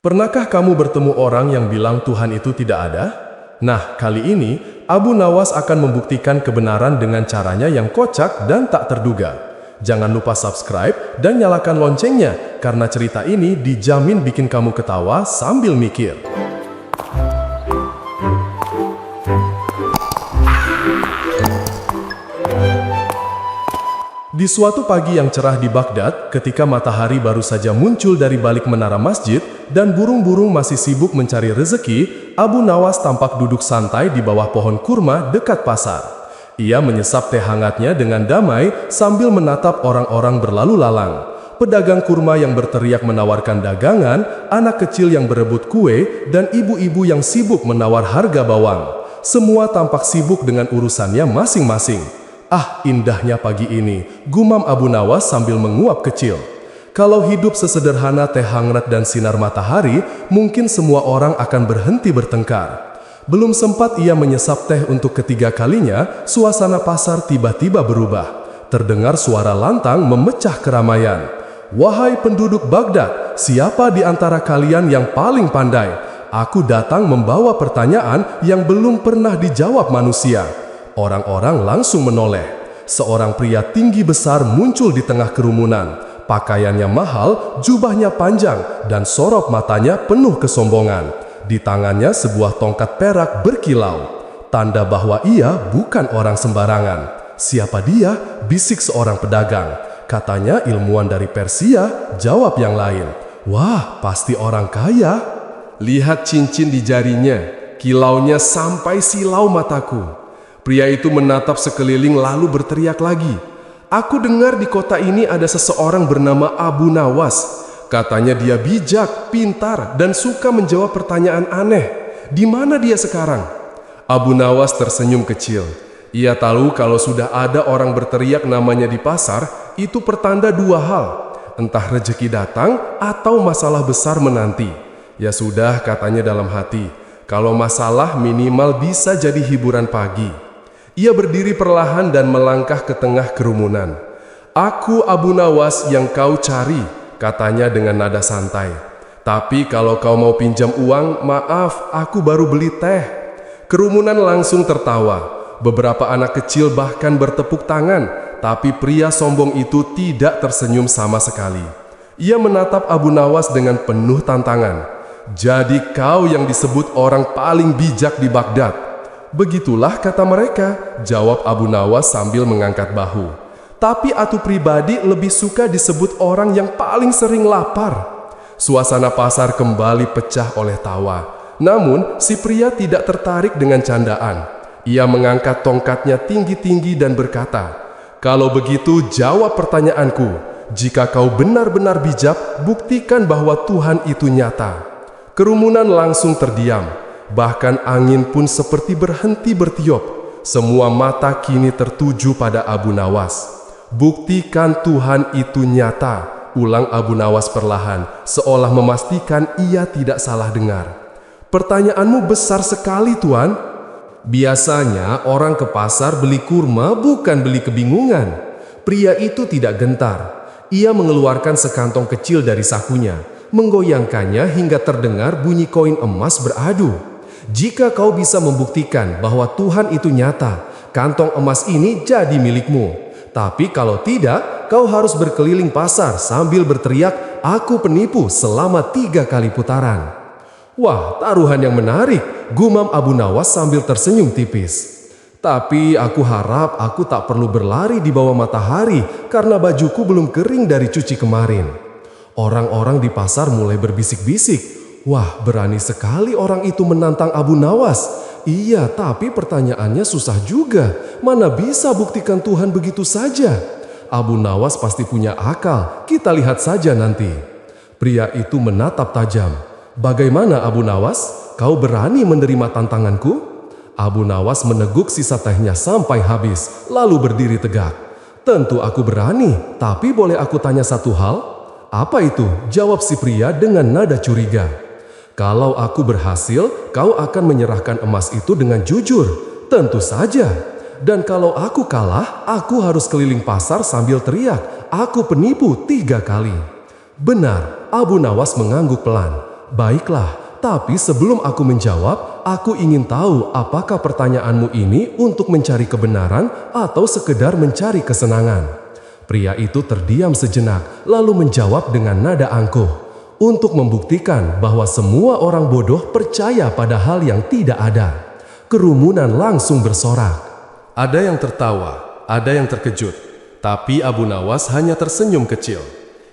Pernahkah kamu bertemu orang yang bilang Tuhan itu tidak ada? Nah, kali ini Abu Nawas akan membuktikan kebenaran dengan caranya yang kocak dan tak terduga. Jangan lupa subscribe dan nyalakan loncengnya, karena cerita ini dijamin bikin kamu ketawa sambil mikir. Di suatu pagi yang cerah di Baghdad, ketika matahari baru saja muncul dari balik menara masjid dan burung-burung masih sibuk mencari rezeki, Abu Nawas tampak duduk santai di bawah pohon kurma dekat pasar. Ia menyesap teh hangatnya dengan damai sambil menatap orang-orang berlalu lalang. Pedagang kurma yang berteriak menawarkan dagangan, anak kecil yang berebut kue, dan ibu-ibu yang sibuk menawar harga bawang. Semua tampak sibuk dengan urusannya masing-masing. Ah, indahnya pagi ini, gumam Abu Nawas sambil menguap kecil. Kalau hidup sesederhana teh hangat dan sinar matahari, mungkin semua orang akan berhenti bertengkar. Belum sempat ia menyesap teh untuk ketiga kalinya, suasana pasar tiba-tiba berubah. Terdengar suara lantang memecah keramaian. "Wahai penduduk Baghdad, siapa di antara kalian yang paling pandai? Aku datang membawa pertanyaan yang belum pernah dijawab manusia." Orang-orang langsung menoleh. Seorang pria tinggi besar muncul di tengah kerumunan. Pakaiannya mahal, jubahnya panjang, dan sorot matanya penuh kesombongan. Di tangannya sebuah tongkat perak berkilau. Tanda bahwa ia bukan orang sembarangan. "Siapa dia?" bisik seorang pedagang. "Katanya ilmuwan dari Persia," jawab yang lain. "Wah, pasti orang kaya. Lihat cincin di jarinya, kilaunya sampai silau mataku." Pria itu menatap sekeliling lalu berteriak lagi. "Aku dengar di kota ini ada seseorang bernama Abu Nawas. Katanya dia bijak, pintar, dan suka menjawab pertanyaan aneh. Di mana dia sekarang?" Abu Nawas tersenyum kecil. Ia tahu kalau sudah ada orang berteriak namanya di pasar, itu pertanda dua hal. Entah rezeki datang atau masalah besar menanti. "Ya sudah," katanya dalam hati. "Kalau masalah minimal bisa jadi hiburan pagi." Ia berdiri perlahan dan melangkah ke tengah kerumunan. "Aku Abu Nawas yang kau cari," katanya dengan nada santai. "Tapi kalau kau mau pinjam uang, maaf, aku baru beli teh." Kerumunan langsung tertawa. Beberapa anak kecil bahkan bertepuk tangan, tapi pria sombong itu tidak tersenyum sama sekali. Ia menatap Abu Nawas dengan penuh tantangan. "Jadi kau yang disebut orang paling bijak di Baghdad?" "Begitulah kata mereka," jawab Abu Nawas sambil mengangkat bahu. "Tapi aku pribadi lebih suka disebut orang yang paling sering lapar." Suasana pasar kembali pecah oleh tawa. Namun, si pria tidak tertarik dengan candaan. Ia mengangkat tongkatnya tinggi-tinggi dan berkata, "Kalau begitu, jawab pertanyaanku. Jika kau benar-benar bijak, buktikan bahwa Tuhan itu nyata." Kerumunan langsung terdiam. Bahkan angin pun seperti berhenti bertiup. Semua mata kini tertuju pada Abu Nawas. "Buktikan Tuhan itu nyata," ulang Abu Nawas perlahan, seolah memastikan ia tidak salah dengar. "Pertanyaanmu besar sekali, Tuan." "Biasanya orang ke pasar beli kurma bukan beli kebingungan." Pria itu tidak gentar. Ia mengeluarkan sekantong kecil dari sakunya, menggoyangkannya hingga terdengar bunyi koin emas beradu. "Jika kau bisa membuktikan bahwa Tuhan itu nyata, kantong emas ini jadi milikmu. Tapi kalau tidak, kau harus berkeliling pasar sambil berteriak, 'Aku penipu,' selama 3 kali putaran." "Wah, taruhan yang menarik," gumam Abu Nawas sambil tersenyum tipis. "Tapi aku harap aku tak perlu berlari di bawah matahari karena bajuku belum kering dari cuci kemarin." Orang-orang di pasar mulai berbisik-bisik. "Wah, berani sekali orang itu menantang Abu Nawas." "Iya, tapi pertanyaannya susah juga. Mana bisa buktikan Tuhan begitu saja?" "Abu Nawas pasti punya akal. Kita lihat saja nanti." Pria itu menatap tajam. "Bagaimana Abu Nawas? Kau berani menerima tantanganku?" Abu Nawas meneguk sisa tehnya sampai habis, lalu berdiri tegak. "Tentu aku berani, tapi boleh aku tanya satu hal?" "Apa itu?" jawab si pria dengan nada curiga. "Kalau aku berhasil, kau akan menyerahkan emas itu dengan jujur." "Tentu saja." "Dan kalau aku kalah, aku harus keliling pasar sambil teriak, 'Aku penipu' 3 kali." "Benar." Abu Nawas mengangguk pelan. Baiklah, tapi sebelum aku menjawab, aku ingin tahu apakah pertanyaanmu ini untuk mencari kebenaran atau sekedar mencari kesenangan. Pria itu terdiam sejenak, lalu menjawab dengan nada angkuh. Untuk membuktikan bahwa semua orang bodoh percaya pada hal yang tidak ada. Kerumunan langsung bersorak. Ada yang tertawa, ada yang terkejut. Tapi Abu Nawas hanya tersenyum kecil.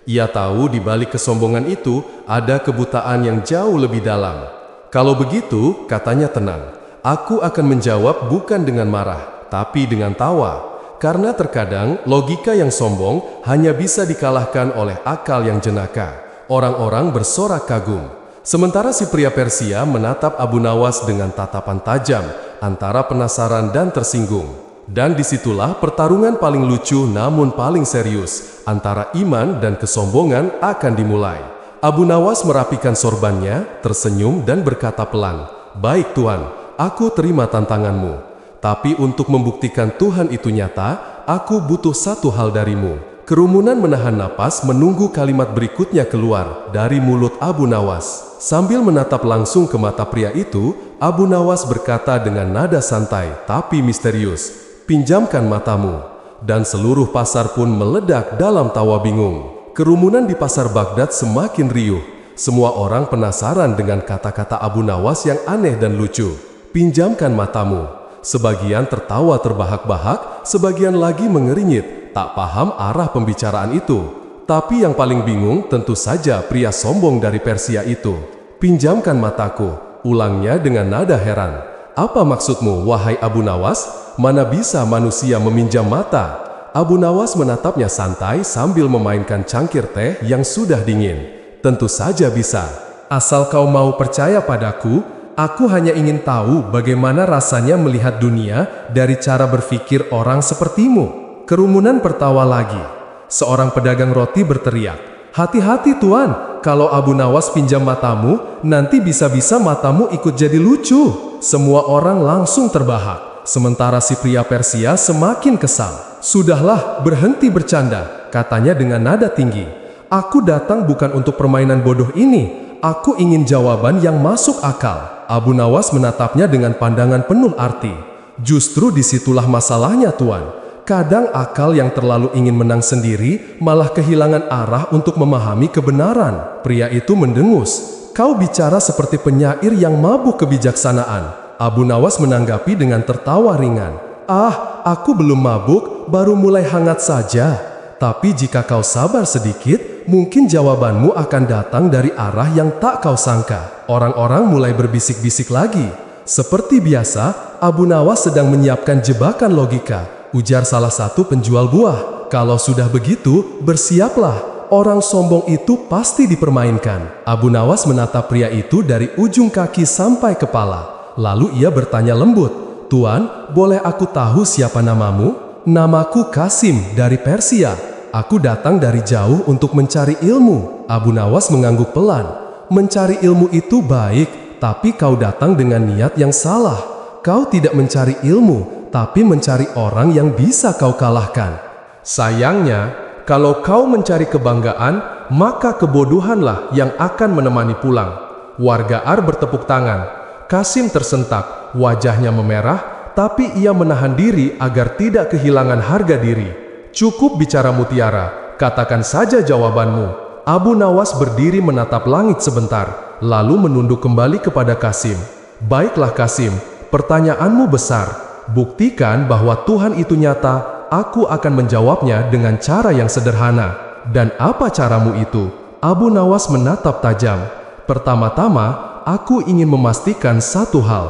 Ia tahu di balik kesombongan itu ada kebutaan yang jauh lebih dalam. Kalau begitu, katanya tenang, aku akan menjawab bukan dengan marah, tapi dengan tawa. Karena terkadang logika yang sombong hanya bisa dikalahkan oleh akal yang jenaka. Orang-orang bersorak kagum. Sementara si pria Persia menatap Abu Nawas dengan tatapan tajam, antara penasaran dan tersinggung. Dan disitulah pertarungan paling lucu namun paling serius antara iman dan kesombongan akan dimulai. Abu Nawas merapikan sorbannya, tersenyum dan berkata pelan, "Baik Tuan, aku terima tantanganmu. Tapi untuk membuktikan Tuhan itu nyata, aku butuh satu hal darimu." Kerumunan menahan napas menunggu kalimat berikutnya keluar dari mulut Abu Nawas. Sambil menatap langsung ke mata pria itu, Abu Nawas berkata dengan nada santai tapi misterius, "Pinjamkan matamu." Dan seluruh pasar pun meledak dalam tawa bingung. Kerumunan di pasar Baghdad semakin riuh. Semua orang penasaran dengan kata-kata Abu Nawas yang aneh dan lucu. "Pinjamkan matamu." Sebagian tertawa terbahak-bahak, sebagian lagi mengeringit, tak paham arah pembicaraan itu. Tapi yang paling bingung tentu saja pria sombong dari Persia itu. "Pinjamkan mataku," ulangnya dengan nada heran. "Apa maksudmu, wahai Abu Nawas? Mana bisa manusia meminjam mata?" Abu Nawas menatapnya santai sambil memainkan cangkir teh yang sudah dingin. "Tentu saja bisa. Asal kau mau percaya padaku, aku hanya ingin tahu bagaimana rasanya melihat dunia dari cara berpikir orang sepertimu." Kerumunan tertawa lagi. Seorang pedagang roti berteriak, "Hati-hati Tuan, kalau Abu Nawas pinjam matamu, nanti bisa-bisa matamu ikut jadi lucu." Semua orang langsung terbahak. Sementara si pria Persia semakin kesal. "Sudahlah, berhenti bercanda," katanya dengan nada tinggi. "Aku datang bukan untuk permainan bodoh ini. Aku ingin jawaban yang masuk akal." Abu Nawas menatapnya dengan pandangan penuh arti. "Justru disitulah masalahnya Tuan. Kadang akal yang terlalu ingin menang sendiri malah kehilangan arah untuk memahami kebenaran." Pria itu mendengus. "Kau bicara seperti penyair yang mabuk kebijaksanaan." Abu Nawas menanggapi dengan tertawa ringan. "Ah, aku belum mabuk, baru mulai hangat saja. Tapi jika kau sabar sedikit, mungkin jawabanmu akan datang dari arah yang tak kau sangka." Orang-orang mulai berbisik-bisik lagi. "Seperti biasa, Abu Nawas sedang menyiapkan jebakan logika," ujar salah satu penjual buah. "Kalau sudah begitu, bersiaplah. Orang sombong itu pasti dipermainkan." Abu Nawas menatap pria itu dari ujung kaki sampai kepala. Lalu ia bertanya lembut, "Tuan, boleh aku tahu siapa namamu?" "Namaku Kasim dari Persia. Aku datang dari jauh untuk mencari ilmu." Abu Nawas mengangguk pelan. "Mencari ilmu itu baik, tapi kau datang dengan niat yang salah. Kau tidak mencari ilmu, tapi mencari orang yang bisa kau kalahkan. Sayangnya, kalau kau mencari kebanggaan, maka kebodohanlah yang akan menemani pulang." Warga Ar bertepuk tangan. Kasim tersentak, wajahnya memerah, tapi ia menahan diri agar tidak kehilangan harga diri. "Cukup bicara mutiara, katakan saja jawabanmu." Abu Nawas berdiri menatap langit sebentar, lalu menunduk kembali kepada Kasim. "Baiklah Kasim, pertanyaanmu besar. Buktikan bahwa Tuhan itu nyata, aku akan menjawabnya dengan cara yang sederhana." "Dan apa caramu itu?" Abu Nawas menatap tajam. "Pertama-tama, aku ingin memastikan satu hal.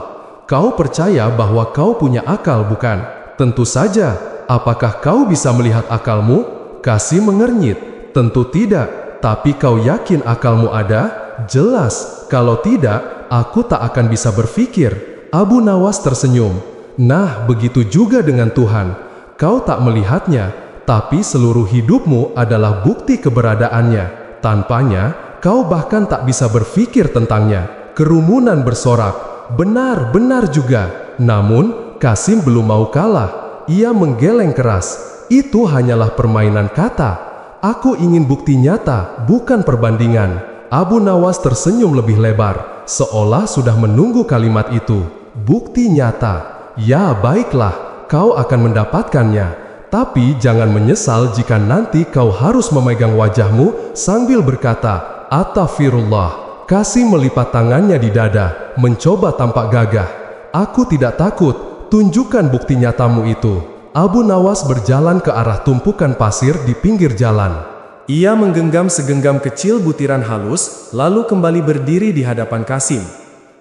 Kau percaya bahwa kau punya akal, bukan?" "Tentu saja. Apakah kau bisa melihat akalmu?" Kasim mengernyit. "Tentu tidak. Tapi kau yakin akalmu ada?" "Jelas. Kalau tidak, aku tak akan bisa berpikir." Abu Nawas tersenyum. "Nah, begitu juga dengan Tuhan. Kau tak melihatnya, tapi seluruh hidupmu adalah bukti keberadaannya. Tanpanya, kau bahkan tak bisa berpikir tentangnya." Kerumunan bersorak, "Benar, benar juga." Namun, Kasim belum mau kalah. Ia menggeleng keras. "Itu hanyalah permainan kata. Aku ingin bukti nyata, bukan perbandingan." Abu Nawas tersenyum lebih lebar, seolah sudah menunggu kalimat itu. Bukti nyata. Ya baiklah, kau akan mendapatkannya. Tapi jangan menyesal jika nanti kau harus memegang wajahmu sambil berkata, Astaghfirullah. Kasim melipat tangannya di dada, mencoba tampak gagah. Aku tidak takut, tunjukkan bukti nyatamu itu. Abu Nawas berjalan ke arah tumpukan pasir di pinggir jalan. Ia menggenggam segenggam kecil butiran halus, lalu kembali berdiri di hadapan Kasim.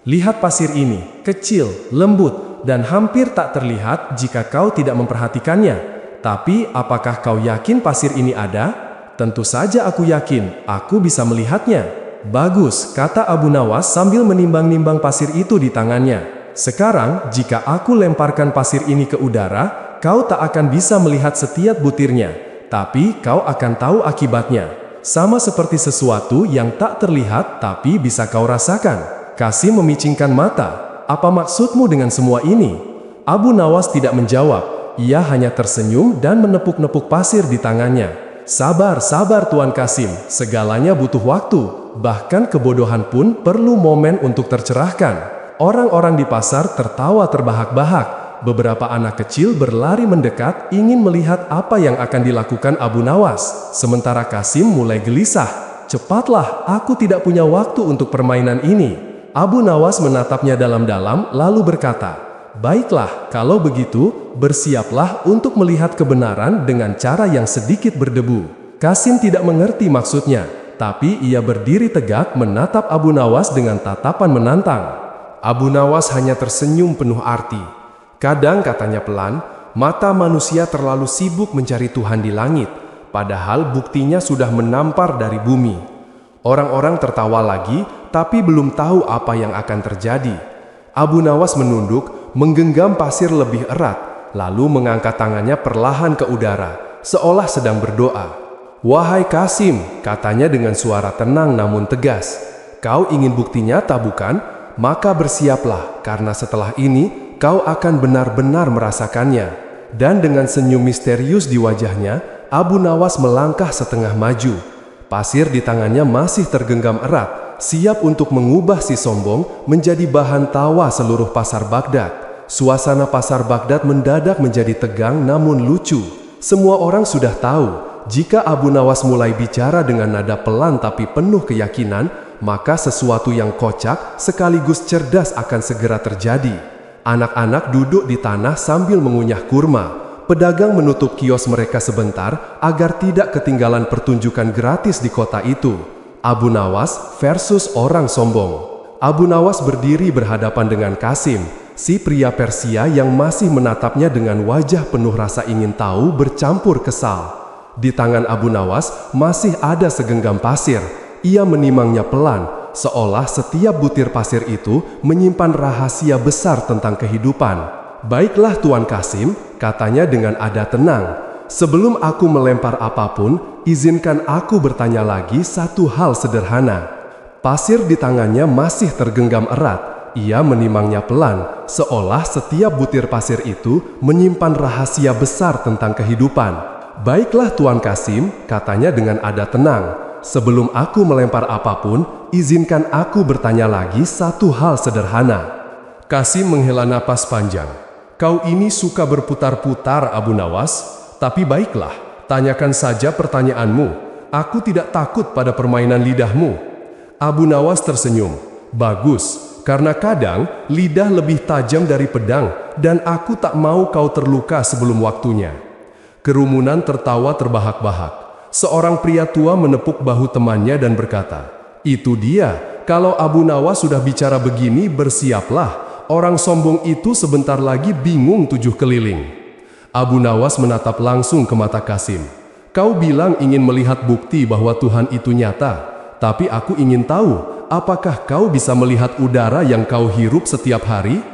Lihat pasir ini, kecil, lembut, dan hampir tak terlihat jika kau tidak memperhatikannya. Tapi, apakah kau yakin pasir ini ada? Tentu saja aku yakin, aku bisa melihatnya. Bagus, kata Abu Nawas sambil menimbang-nimbang pasir itu di tangannya. Sekarang, jika aku lemparkan pasir ini ke udara, kau tak akan bisa melihat setiap butirnya. Tapi kau akan tahu akibatnya. Sama seperti sesuatu yang tak terlihat tapi bisa kau rasakan. Kasim memicingkan mata. Apa maksudmu dengan semua ini? Abu Nawas tidak menjawab. Ia hanya tersenyum dan menepuk-nepuk pasir di tangannya. Sabar, sabar Tuan Kasim. Segalanya butuh waktu. Bahkan kebodohan pun perlu momen untuk tercerahkan. Orang-orang di pasar tertawa terbahak-bahak. Beberapa anak kecil berlari mendekat ingin melihat apa yang akan dilakukan Abu Nawas. Sementara Kasim mulai gelisah. Cepatlah, aku tidak punya waktu untuk permainan ini. Abu Nawas menatapnya dalam-dalam lalu berkata, baiklah, kalau begitu, bersiaplah untuk melihat kebenaran dengan cara yang sedikit berdebu. Kasim tidak mengerti maksudnya, tapi ia berdiri tegak menatap Abu Nawas dengan tatapan menantang. Abu Nawas hanya tersenyum penuh arti. Kadang katanya pelan, mata manusia terlalu sibuk mencari Tuhan di langit, padahal buktinya sudah menampar dari bumi. Orang-orang tertawa lagi, tapi belum tahu apa yang akan terjadi. Abu Nawas menunduk, menggenggam pasir lebih erat, lalu mengangkat tangannya perlahan ke udara, seolah sedang berdoa. Wahai Kasim, katanya dengan suara tenang namun tegas, kau ingin bukti nyata bukan? Maka bersiaplah, karena setelah ini, kau akan benar-benar merasakannya. Dan dengan senyum misterius di wajahnya, Abu Nawas melangkah setengah maju. Pasir di tangannya masih tergenggam erat, siap untuk mengubah si sombong menjadi bahan tawa seluruh pasar Baghdad. Suasana pasar Baghdad mendadak menjadi tegang namun lucu. Semua orang sudah tahu, jika Abu Nawas mulai bicara dengan nada pelan tapi penuh keyakinan, maka sesuatu yang kocak sekaligus cerdas akan segera terjadi. Anak-anak duduk di tanah sambil mengunyah kurma. Pedagang menutup kios mereka sebentar agar tidak ketinggalan pertunjukan gratis di kota itu. Abu Nawas versus orang sombong. Abu Nawas berdiri berhadapan dengan Kasim, si pria Persia yang masih menatapnya dengan wajah penuh rasa ingin tahu bercampur kesal. Di tangan Abu Nawas masih ada segenggam pasir. Ia menimangnya pelan, seolah setiap butir pasir itu menyimpan rahasia besar tentang kehidupan. Baiklah Tuan Kasim, katanya dengan nada tenang. Sebelum aku melempar apapun, izinkan aku bertanya lagi satu hal sederhana. Pasir di tangannya masih tergenggam erat. Ia menimangnya pelan, seolah setiap butir pasir itu menyimpan rahasia besar tentang kehidupan. Baiklah Tuan Kasim, katanya dengan nada tenang. Sebelum aku melempar apapun, izinkan aku bertanya lagi satu hal sederhana. Kasim menghela napas panjang. Kau ini suka berputar-putar Abu Nawas, tapi baiklah, tanyakan saja pertanyaanmu. Aku tidak takut pada permainan lidahmu. Abu Nawas tersenyum. Bagus, karena kadang lidah lebih tajam dari pedang dan aku tak mau kau terluka sebelum waktunya. Kerumunan tertawa terbahak-bahak. Seorang pria tua menepuk bahu temannya dan berkata, itu dia, kalau Abu Nawas sudah bicara begini bersiaplah, orang sombong itu sebentar lagi bingung 7 keliling. Abu Nawas menatap langsung ke mata Kasim. Kau bilang ingin melihat bukti bahwa Tuhan itu nyata, tapi aku ingin tahu, apakah kau bisa melihat udara yang kau hirup setiap hari?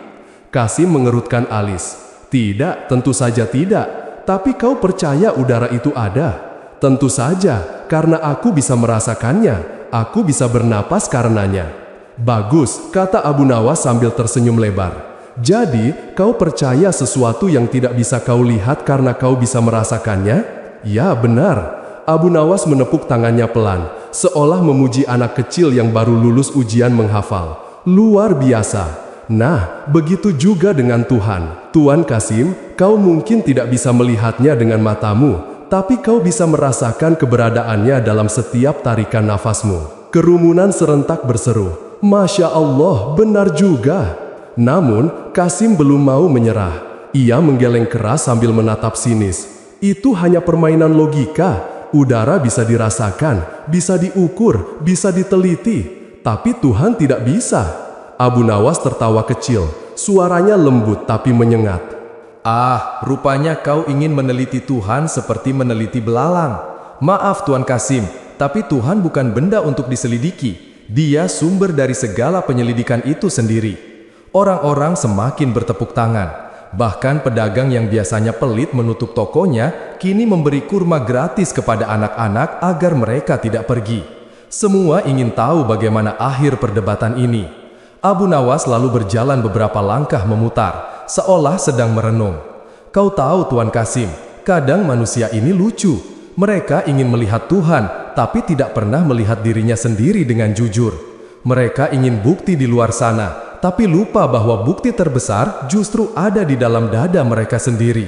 Kasim mengerutkan alis. Tidak, tentu saja tidak, tapi kau percaya udara itu ada? Tentu saja, karena aku bisa merasakannya, aku bisa bernapas karenanya. Bagus, kata Abu Nawas sambil tersenyum lebar. Jadi, kau percaya sesuatu yang tidak bisa kau lihat karena kau bisa merasakannya? Ya, benar. Abu Nawas menepuk tangannya pelan, seolah memuji anak kecil yang baru lulus ujian menghafal. Luar biasa. Nah, begitu juga dengan Tuhan. Tuan Kasim, kau mungkin tidak bisa melihatnya dengan matamu, tapi kau bisa merasakan keberadaannya dalam setiap tarikan nafasmu. Kerumunan serentak berseru, "Masya Allah, benar juga." Namun, Kasim belum mau menyerah. Ia menggeleng keras sambil menatap sinis. Itu hanya permainan logika. Udara bisa dirasakan, bisa diukur, bisa diteliti. Tapi Tuhan tidak bisa. Abu Nawas tertawa kecil. Suaranya lembut tapi menyengat. "Ah, rupanya kau ingin meneliti Tuhan seperti meneliti belalang. Maaf Tuan Kasim, tapi Tuhan bukan benda untuk diselidiki. Dia sumber dari segala penyelidikan itu sendiri." Orang-orang semakin bertepuk tangan. Bahkan pedagang yang biasanya pelit menutup tokonya, kini memberi kurma gratis kepada anak-anak agar mereka tidak pergi. Semua ingin tahu bagaimana akhir perdebatan ini. Abu Nawas lalu berjalan beberapa langkah memutar, seolah sedang merenung. "Kau tahu Tuan Kasim, kadang manusia ini lucu. Mereka ingin melihat Tuhan, tapi tidak pernah melihat dirinya sendiri dengan jujur. Mereka ingin bukti di luar sana, tapi lupa bahwa bukti terbesar justru ada di dalam dada mereka sendiri."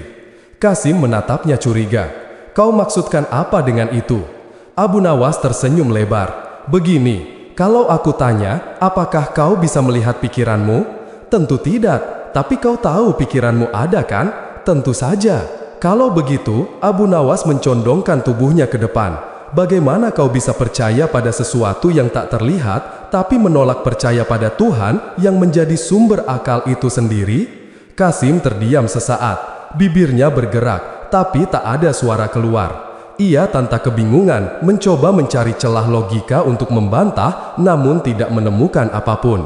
Kasim menatapnya curiga. "Kau maksudkan apa dengan itu?" Abu Nawas tersenyum lebar. "Begini. Kalau aku tanya, apakah kau bisa melihat pikiranmu? Tentu tidak, tapi kau tahu pikiranmu ada kan? Tentu saja. Kalau begitu, Abu Nawas mencondongkan tubuhnya ke depan. Bagaimana kau bisa percaya pada sesuatu yang tak terlihat, tapi menolak percaya pada Tuhan yang menjadi sumber akal itu sendiri?" Kasim terdiam sesaat. Bibirnya bergerak, tapi tak ada suara keluar. Ia tanpa kebingungan mencoba mencari celah logika untuk membantah, namun tidak menemukan apapun.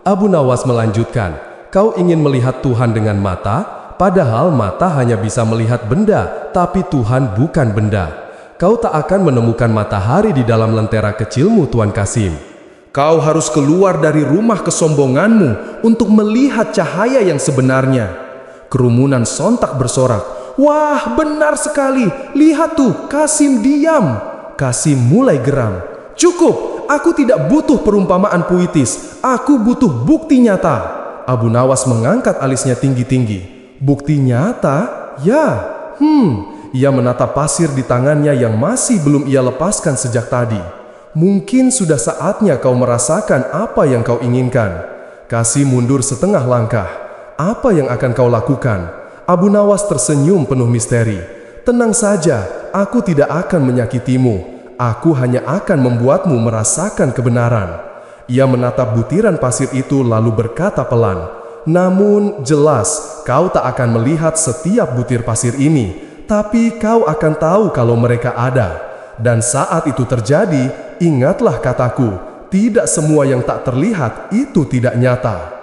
Abu Nawas melanjutkan, "Kau ingin melihat Tuhan dengan mata, padahal mata hanya bisa melihat benda, tapi Tuhan bukan benda. Kau tak akan menemukan matahari di dalam lentera kecilmu, Tuan Kasim. Kau harus keluar dari rumah kesombonganmu untuk melihat cahaya yang sebenarnya." Kerumunan sontak bersorak, "Wah, benar sekali. Lihat tuh, Kasim diam." Kasim mulai geram. "Cukup, aku tidak butuh perumpamaan puitis. Aku butuh bukti nyata." Abu Nawas mengangkat alisnya tinggi-tinggi. "Bukti nyata? Ya, Ia menatap pasir di tangannya yang masih belum ia lepaskan sejak tadi. "Mungkin sudah saatnya kau merasakan apa yang kau inginkan." Kasim mundur setengah langkah. "Apa yang akan kau lakukan?" Abu Nawas tersenyum penuh misteri. "Tenang saja, aku tidak akan menyakitimu. Aku hanya akan membuatmu merasakan kebenaran." Ia menatap butiran pasir itu lalu berkata pelan, "Namun jelas, kau tak akan melihat setiap butir pasir ini, tapi kau akan tahu kalau mereka ada. Dan saat itu terjadi, ingatlah kataku, tidak semua yang tak terlihat itu tidak nyata."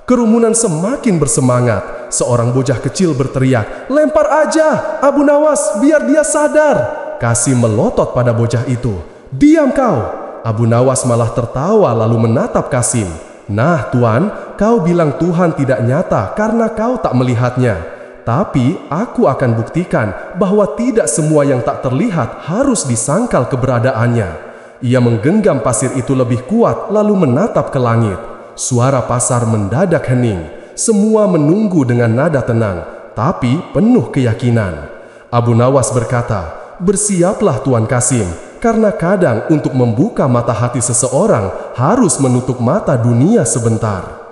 Kerumunan semakin bersemangat. Seorang bocah kecil berteriak, "Lempar aja, Abu Nawas, biar dia sadar." Kasim melotot pada bocah itu. "Diam kau." Abu Nawas malah tertawa lalu menatap Kasim. "Nah Tuan, kau bilang Tuhan tidak nyata karena kau tak melihatnya. Tapi aku akan buktikan bahwa tidak semua yang tak terlihat harus disangkal keberadaannya." Ia menggenggam pasir itu lebih kuat lalu menatap ke langit. Suara pasar mendadak hening. Semua menunggu dengan nada tenang, tapi penuh keyakinan. Abu Nawas berkata, "Bersiaplah Tuan Kasim, karena kadang untuk membuka mata hati seseorang harus menutup mata dunia sebentar."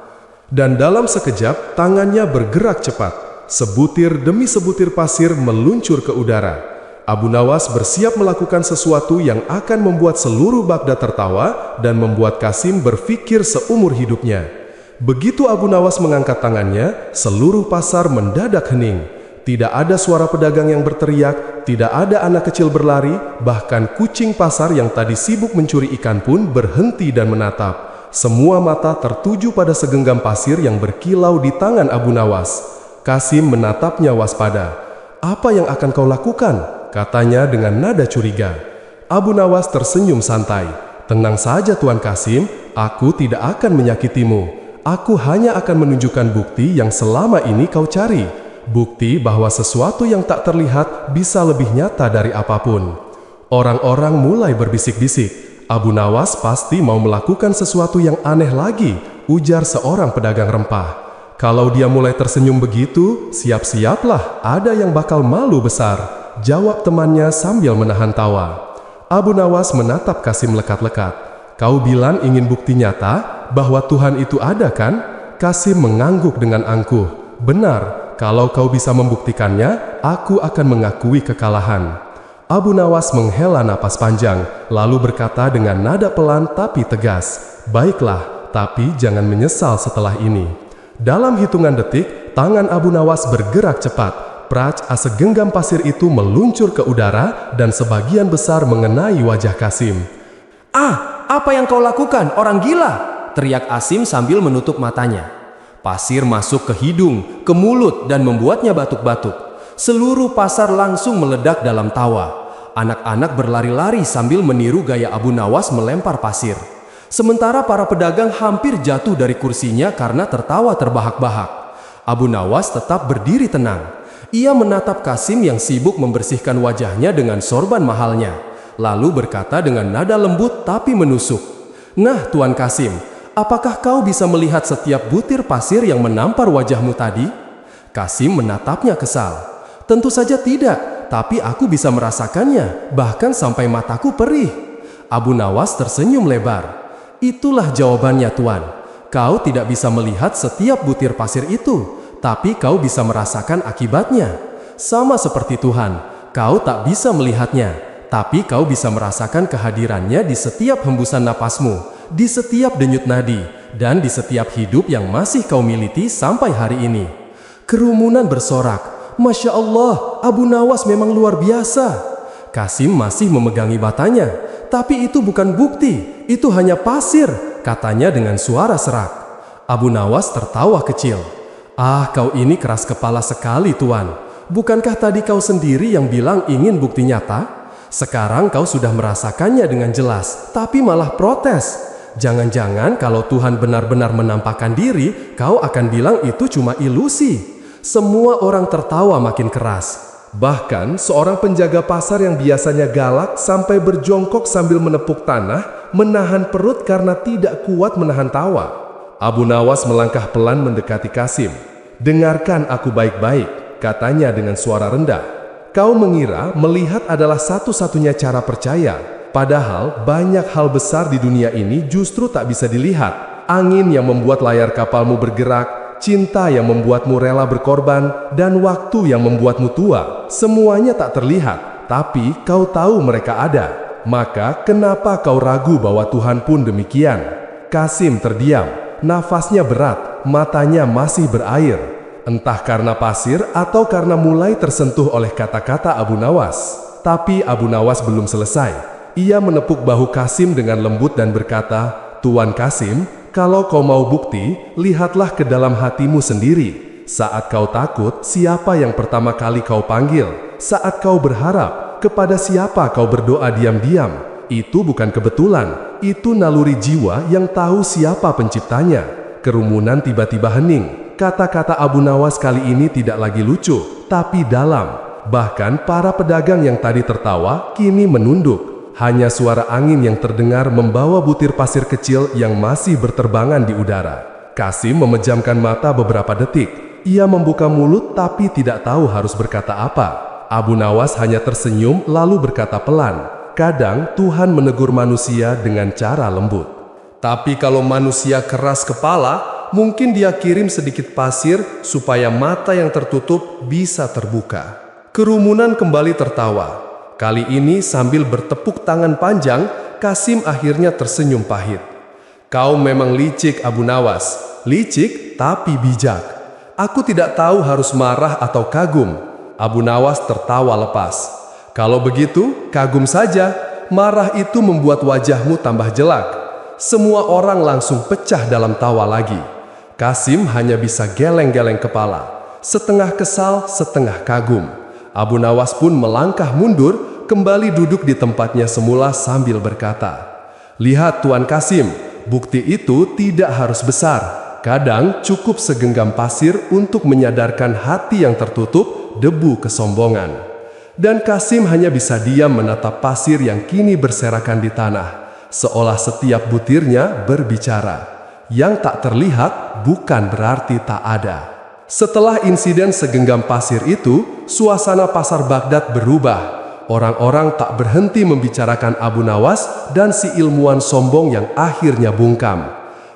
Dan dalam sekejap, tangannya bergerak cepat. Sebutir demi sebutir pasir meluncur ke udara. Abu Nawas bersiap melakukan sesuatu yang akan membuat seluruh Baghdad tertawa dan membuat Kasim berpikir seumur hidupnya. Begitu Abu Nawas mengangkat tangannya, seluruh pasar mendadak hening. Tidak ada suara pedagang yang berteriak, tidak ada anak kecil berlari, bahkan kucing pasar yang tadi sibuk mencuri ikan pun berhenti dan menatap. Semua mata tertuju pada segenggam pasir yang berkilau di tangan Abu Nawas. Kasim menatapnya waspada. "Apa yang akan kau lakukan?" katanya dengan nada curiga. Abu Nawas tersenyum santai. "Tenang saja Tuan Kasim, aku tidak akan menyakitimu. Aku hanya akan menunjukkan bukti yang selama ini kau cari. Bukti bahwa sesuatu yang tak terlihat bisa lebih nyata dari apapun." Orang-orang mulai berbisik-bisik. Abu Nawas pasti mau melakukan sesuatu yang aneh lagi, ujar seorang pedagang rempah. Kalau dia mulai tersenyum begitu, siap-siaplah ada yang bakal malu besar, jawab temannya sambil menahan tawa. Abu Nawas menatap Kasim lekat-lekat. Kau bilang ingin bukti nyata bahwa Tuhan itu ada kan? Kasim mengangguk dengan angkuh. Benar, kalau kau bisa membuktikannya, aku akan mengakui kekalahan. Abu Nawas menghela napas panjang, lalu berkata dengan nada pelan tapi tegas, baiklah, tapi jangan menyesal setelah ini. Dalam hitungan detik, tangan Abu Nawas bergerak cepat. Praj, segenggam pasir itu meluncur ke udara dan sebagian besar mengenai wajah Kasim. "Ah, apa yang kau lakukan, orang gila!" teriak Asim sambil menutup matanya. Pasir masuk ke hidung, ke mulut dan membuatnya batuk-batuk. Seluruh pasar langsung meledak dalam tawa. Anak-anak berlari-lari sambil meniru gaya Abu Nawas melempar pasir. Sementara para pedagang hampir jatuh dari kursinya karena tertawa terbahak-bahak. Abu Nawas tetap berdiri tenang. Ia menatap Kasim yang sibuk membersihkan wajahnya dengan sorban mahalnya. Lalu berkata dengan nada lembut tapi menusuk, "Nah, Tuan Kasim, apakah kau bisa melihat setiap butir pasir yang menampar wajahmu tadi?" Kasim menatapnya kesal. "Tentu saja tidak, tapi aku bisa merasakannya, bahkan sampai mataku perih." Abu Nawas tersenyum lebar. "Itulah jawabannya, Tuan. Kau tidak bisa melihat setiap butir pasir itu, tapi kau bisa merasakan akibatnya. Sama seperti Tuhan, kau tak bisa melihatnya, tapi kau bisa merasakan kehadirannya di setiap hembusan napasmu, di setiap denyut nadi, dan di setiap hidup yang masih kau miliki sampai hari ini." Kerumunan bersorak, "Masya Allah, Abu Nawas memang luar biasa." Kasim masih memegangi batanya. "Tapi itu bukan bukti, itu hanya pasir," katanya dengan suara serak. Abu Nawas tertawa kecil. "Ah, kau ini keras kepala sekali, Tuan. Bukankah tadi kau sendiri yang bilang ingin bukti nyata? Sekarang kau sudah merasakannya dengan jelas, tapi malah protes. Jangan-jangan kalau Tuhan benar-benar menampakkan diri, kau akan bilang itu cuma ilusi." Semua orang tertawa makin keras. Bahkan seorang penjaga pasar yang biasanya galak sampai berjongkok sambil menepuk tanah, menahan perut karena tidak kuat menahan tawa. Abu Nawas melangkah pelan mendekati Kasim. "Dengarkan aku baik-baik," katanya dengan suara rendah. "Kau mengira melihat adalah satu-satunya cara percaya, padahal banyak hal besar di dunia ini justru tak bisa dilihat. Angin yang membuat layar kapalmu bergerak, cinta yang membuatmu rela berkorban, dan waktu yang membuatmu tua. Semuanya tak terlihat, tapi kau tahu mereka ada. Maka kenapa kau ragu bahwa Tuhan pun demikian?" Kasim terdiam, nafasnya berat, matanya masih berair. Entah karena pasir atau karena mulai tersentuh oleh kata-kata Abu Nawas. Tapi Abu Nawas belum selesai. Ia menepuk bahu Kasim dengan lembut dan berkata, "Tuan Kasim, kalau kau mau bukti, lihatlah ke dalam hatimu sendiri. Saat kau takut, siapa yang pertama kali kau panggil? Saat kau berharap, kepada siapa kau berdoa diam-diam? Itu bukan kebetulan, itu naluri jiwa yang tahu siapa penciptanya." Kerumunan tiba-tiba hening. Kata-kata Abu Nawas kali ini tidak lagi lucu, tapi dalam. Bahkan para pedagang yang tadi tertawa, kini menunduk. Hanya suara angin yang terdengar membawa butir pasir kecil yang masih berterbangan di udara. Kasim memejamkan mata beberapa detik. Ia membuka mulut tapi tidak tahu harus berkata apa. Abu Nawas hanya tersenyum lalu berkata pelan, "Kadang Tuhan menegur manusia dengan cara lembut. Tapi kalau manusia keras kepala, mungkin dia kirim sedikit pasir supaya mata yang tertutup bisa terbuka." Kerumunan kembali tertawa. Kali ini sambil bertepuk tangan panjang, Kasim akhirnya tersenyum pahit. "Kau memang licik, Abu Nawas. Licik tapi bijak. Aku tidak tahu harus marah atau kagum." Abu Nawas tertawa lepas. "Kalau begitu, kagum saja. Marah itu membuat wajahmu tambah jelek." Semua orang langsung pecah dalam tawa lagi. Kasim hanya bisa geleng-geleng kepala. Setengah kesal, setengah kagum. Abu Nawas pun melangkah mundur, kembali duduk di tempatnya semula sambil berkata, "Lihat Tuan Kasim, bukti itu tidak harus besar. Kadang cukup segenggam pasir untuk menyadarkan hati yang tertutup debu kesombongan." Dan Kasim hanya bisa diam menatap pasir yang kini berserakan di tanah. seolah setiap butirnya berbicara. Yang tak terlihat bukan berarti tak ada. Setelah insiden segenggam pasir itu, suasana pasar Baghdad berubah. Orang-orang tak berhenti membicarakan Abu Nawas dan si ilmuwan sombong yang akhirnya bungkam.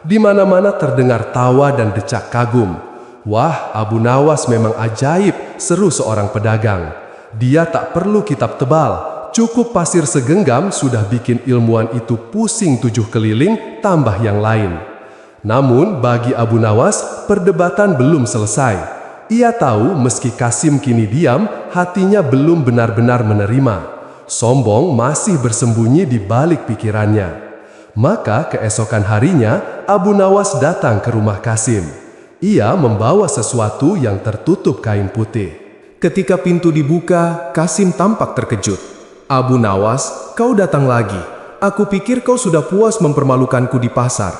Di mana-mana terdengar tawa dan decak kagum. Wah, Abu Nawas memang ajaib, seru seorang pedagang. Dia tak perlu kitab tebal, cukup pasir segenggam sudah bikin ilmuwan itu pusing 7 keliling tambah yang lain. Namun bagi Abu Nawas, perdebatan belum selesai. Ia tahu meski Qasim kini diam, hatinya belum benar-benar menerima. Sombong masih bersembunyi di balik pikirannya. Maka keesokan harinya, Abu Nawas datang ke rumah Qasim. Ia membawa sesuatu yang tertutup kain putih. Ketika pintu dibuka, Qasim tampak terkejut. "Abu Nawas, kau datang lagi. Aku pikir kau sudah puas mempermalukanku di pasar."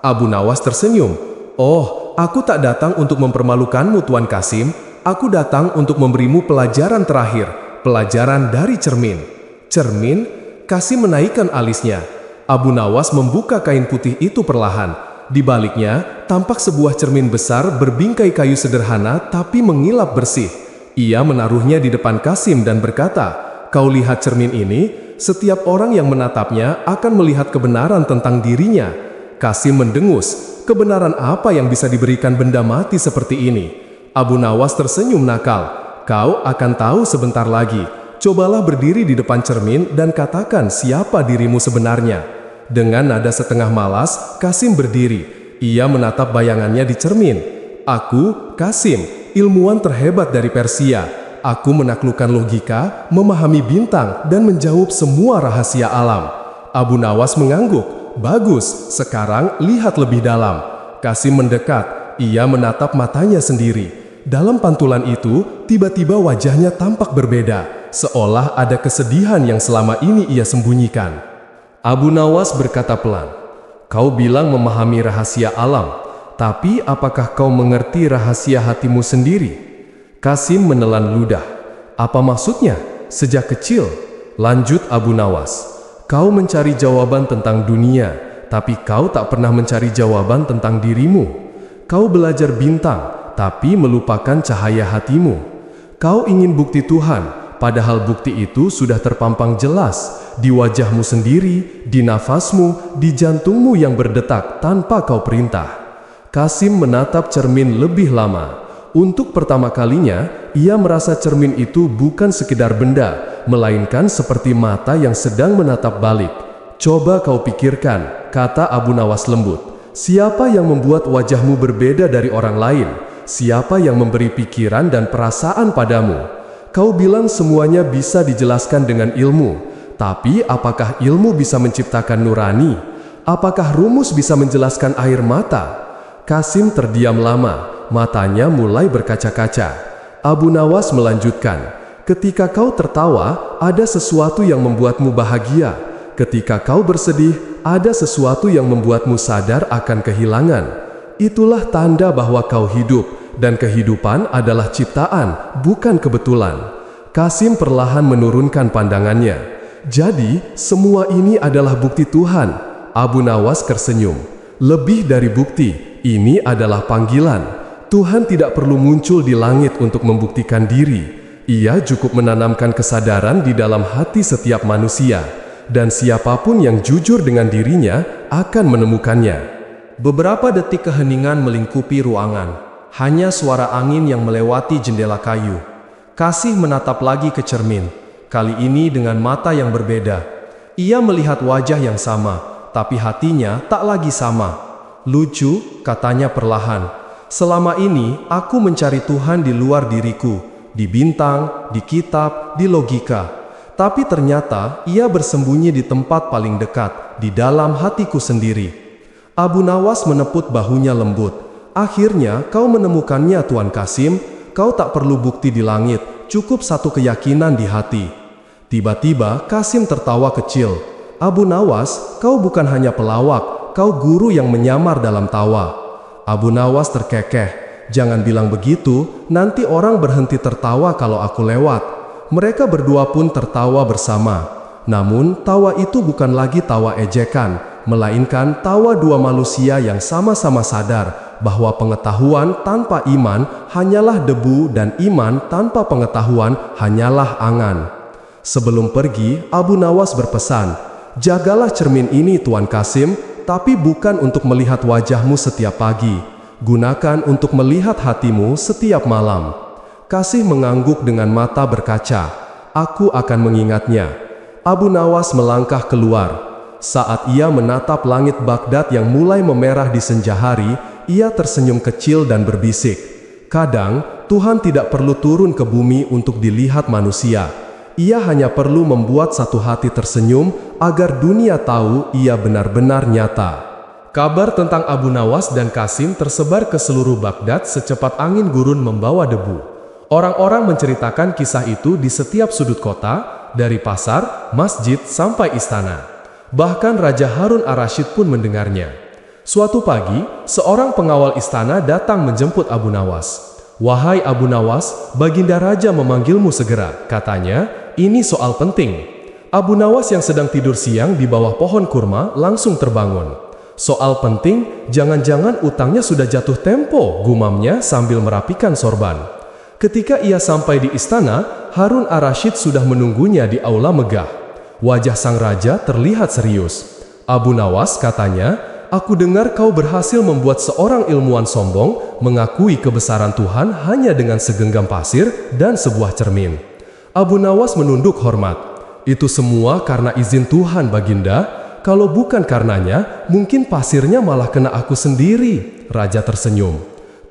Abu Nawas tersenyum. "Oh, aku tak datang untuk mempermalukanmu, Tuan Qasim. Aku datang untuk memberimu pelajaran terakhir, pelajaran dari cermin." "Cermin?" Qasim menaikkan alisnya. Abu Nawas membuka kain putih itu perlahan. Di baliknya, tampak sebuah cermin besar berbingkai kayu sederhana tapi mengilap bersih. Ia menaruhnya di depan Qasim dan berkata, "Kau lihat cermin ini? Setiap orang yang menatapnya akan melihat kebenaran tentang dirinya." Qasim mendengus. Kebenaran apa yang bisa diberikan benda mati seperti ini? Abu Nawas tersenyum nakal. "Kau akan tahu sebentar lagi. Cobalah berdiri di depan cermin dan katakan siapa dirimu sebenarnya." Dengan nada setengah malas, Qasim berdiri. Ia menatap bayangannya di cermin. "Aku, Qasim, ilmuwan terhebat dari Persia. Aku menaklukkan logika, memahami bintang, dan menjawab semua rahasia alam." Abu Nawas mengangguk. "Bagus, sekarang lihat lebih dalam." Qasim mendekat. Ia menatap matanya sendiri. Dalam pantulan itu, tiba-tiba wajahnya tampak berbeda, seolah ada kesedihan yang selama ini ia sembunyikan. Abu Nawas berkata pelan, "Kau bilang memahami rahasia alam, tapi apakah kau mengerti rahasia hatimu sendiri?" Qasim menelan ludah. "Apa maksudnya? Sejak kecil?" Lanjut Abu Nawas, "Kau mencari jawaban tentang dunia, tapi kau tak pernah mencari jawaban tentang dirimu. Kau belajar bintang, tapi melupakan cahaya hatimu. Kau ingin bukti Tuhan, padahal bukti itu sudah terpampang jelas di wajahmu sendiri, di nafasmu, di jantungmu yang berdetak tanpa kau perintah." Qasim menatap cermin lebih lama. Untuk pertama kalinya, ia merasa cermin itu bukan sekedar benda, melainkan seperti mata yang sedang menatap balik. "Coba kau pikirkan," kata Abu Nawas lembut. "Siapa yang membuat wajahmu berbeda dari orang lain? Siapa yang memberi pikiran dan perasaan padamu? Kau bilang semuanya bisa dijelaskan dengan ilmu. Tapi apakah ilmu bisa menciptakan nurani? Apakah rumus bisa menjelaskan air mata?" Qasim terdiam lama, matanya mulai berkaca-kaca. Abu Nawas melanjutkan, "Ketika kau tertawa, ada sesuatu yang membuatmu bahagia. Ketika kau bersedih, ada sesuatu yang membuatmu sadar akan kehilangan. Itulah tanda bahwa kau hidup, dan kehidupan adalah ciptaan, bukan kebetulan." Qasim perlahan menurunkan pandangannya. "Jadi, semua ini adalah bukti Tuhan." Abu Nawas tersenyum. "Lebih dari bukti, ini adalah panggilan. Tuhan tidak perlu muncul di langit untuk membuktikan diri. Ia cukup menanamkan kesadaran di dalam hati setiap manusia, dan siapapun yang jujur dengan dirinya akan menemukannya." Beberapa detik keheningan melingkupi ruangan. Hanya suara angin yang melewati jendela kayu. Qasim menatap lagi ke cermin. Kali ini dengan mata yang berbeda. Ia melihat wajah yang sama, tapi hatinya tak lagi sama. "Lucu," katanya perlahan. "Selama ini aku mencari Tuhan di luar diriku, di bintang, di kitab, di logika. Tapi ternyata ia bersembunyi di tempat paling dekat, di dalam hatiku sendiri." Abu Nawas menepuk bahunya lembut. "Akhirnya kau menemukannya, Tuan Qasim. Kau tak perlu bukti di langit, cukup satu keyakinan di hati." Tiba-tiba Qasim tertawa kecil. "Abu Nawas, kau bukan hanya pelawak, kau guru yang menyamar dalam tawa." Abu Nawas terkekeh. "Jangan bilang begitu, nanti orang berhenti tertawa kalau aku lewat." Mereka berdua pun tertawa bersama. Namun, tawa itu bukan lagi tawa ejekan, melainkan tawa dua manusia yang sama-sama sadar bahwa pengetahuan tanpa iman hanyalah debu dan iman tanpa pengetahuan hanyalah angan. Sebelum pergi, Abu Nawas berpesan, "Jagalah cermin ini Tuan Kasim, tapi bukan untuk melihat wajahmu setiap pagi. Gunakan untuk melihat hatimu setiap malam." Kasih mengangguk dengan mata berkaca. "Aku akan mengingatnya." Abu Nawas melangkah keluar. Saat ia menatap langit Baghdad yang mulai memerah di senja hari, ia tersenyum kecil dan berbisik, "Kadang, Tuhan tidak perlu turun ke bumi untuk dilihat manusia. Ia hanya perlu membuat satu hati tersenyum agar dunia tahu ia benar-benar nyata." Kabar tentang Abu Nawas dan Kasim tersebar ke seluruh Baghdad secepat angin gurun membawa debu. Orang-orang menceritakan kisah itu di setiap sudut kota, dari pasar, masjid, sampai istana. Bahkan Raja Harun ar-Rasyid pun mendengarnya. Suatu pagi, seorang pengawal istana datang menjemput Abu Nawas. "Wahai Abu Nawas, Baginda Raja memanggilmu segera," katanya, "ini soal penting." Abu Nawas yang sedang tidur siang di bawah pohon kurma langsung terbangun. "Soal penting? Jangan-jangan utangnya sudah jatuh tempo," gumamnya sambil merapikan sorban. Ketika ia sampai di istana, Harun ar-Rasyid sudah menunggunya di aula megah. Wajah sang raja terlihat serius. "Abu Nawas," katanya, "aku dengar kau berhasil membuat seorang ilmuwan sombong mengakui kebesaran Tuhan hanya dengan segenggam pasir dan sebuah cermin." Abu Nawas menunduk hormat. "Itu semua karena izin Tuhan, Baginda. Kalau bukan karenanya, mungkin pasirnya malah kena aku sendiri." Raja tersenyum.